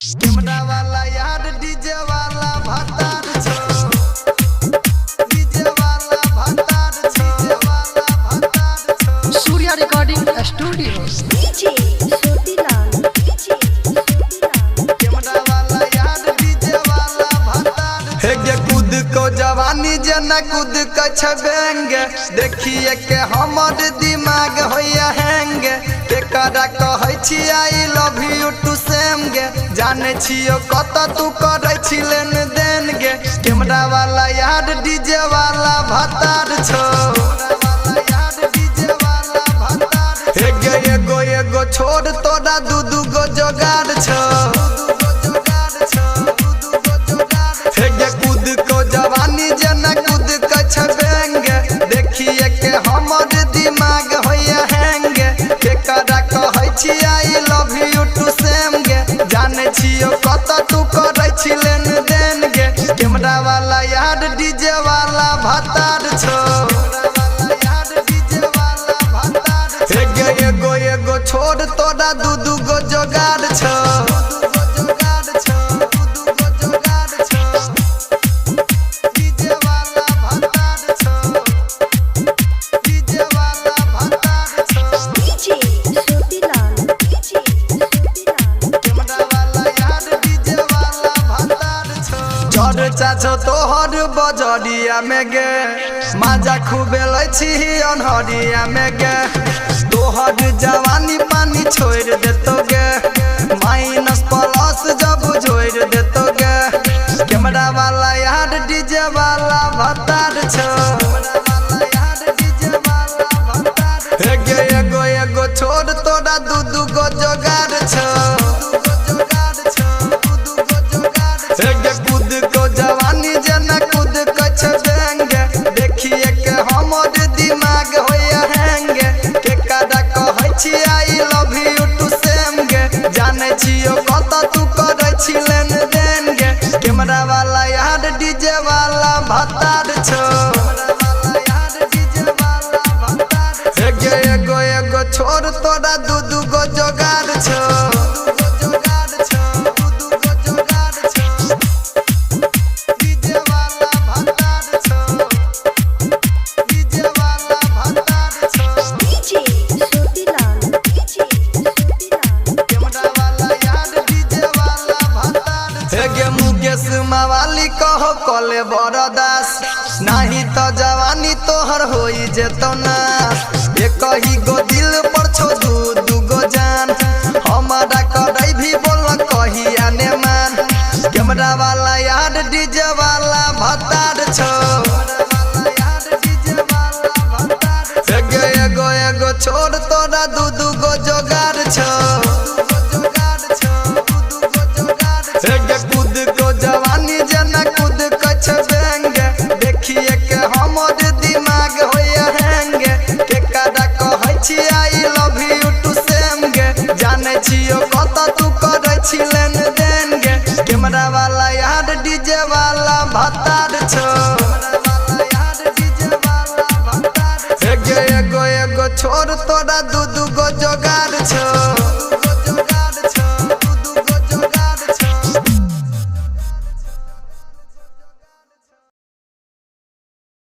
Camera वाला यार DJ वाला भतार छो, डीजे वाला भतार छो, वाला भतार छो। Surya recording studio DJ Sotilal camera वाला यार डीजे वाला भतार छो। हे गे कूद को जवानी जना कूद के छबेंगे, देखिए के हमर दिमाग होया हैंग। एकरा कहै छी आई लव यू टू सेम गे, जाने छियो कत तू करै छी लेन देन गे। कैमरा वाला यार डीजे वाला भतार छो, हे गे एगो एगो छोड़ तोरा दू दू गो जोगाड़ छो। हे गे कूद को जवानी जना कूद के छबेंगे, देखिए के हमर दिमाग होया हैंग। एकरा कहै छी आई लव यू टू सेम गे, जाने छियो कत तू करै छी लेन देन गे। कैमरा वाला यार डीजे वाला भतार छो, हे गे एगो एगो छोड़ तोरा दू दू गो जोगाड़ छो। डीजे वाला भतार छो, डीजे वाला भतार छो। डीजे सोतीलाल कैमरा वाला यार डीजे वाला भतार छो। चढ़ चाचो तोहर बजरिया में गे, माजा खूबे लै छी अनहरिया में गे। तोहर जवानी पानी छोड़ देतो गे, माइनस प्लस जब जोड़ देतो गे। कैमरा वाला यार डीजे वाला भतार छो, हे गे एगो एगो छोड़ तोरा दू दू गो जोगाड़ छो। हे गे कूद को जवानी जना कूद के छबेंगे, देखिए के हमर दिमाग होया हैंग। केकरा कहै छी आई लव यू टू सेम गे, जाने छियो कत तू करै छी लेन देन गे। कैमरा वाला यार डीजे वाला भतार छो, हे गे एगो एगो छोड़ तोरा दू दू गो जोगाड़ छो। डीजे वाला भतार छो, डीजे वाला भतार छो। डीजे सोतीलाल कैमरा वाला यार डीजे वाला भतार छो। हे गे मुकेश मवाली कहो कले बरदास, नाही तो जवानी तोहर होई जेतो ना। एक ही गो दिल पर छो दू दू गो जान, हमारा करै भी बोल कही आने मान। कैमरा वाला यार डीजे वाला भतार छो, हे गे एगो एगो छोड़ तोरा दू दू गो जोगाड़ छो। हे गे कूद को जवानी जना कूद के छबेंगे, देखिए के हमर दिमाग होया हैंग। केकरा कहै छी आई लव यू टू सेम गे, जाने छियो कत तू करै छी लेन देन गे। कैमरा वाला यार डीजे वाला भतार छो, हे गे एगो एगो छोड़ तोरा दू दू गो जोगाड़ छो।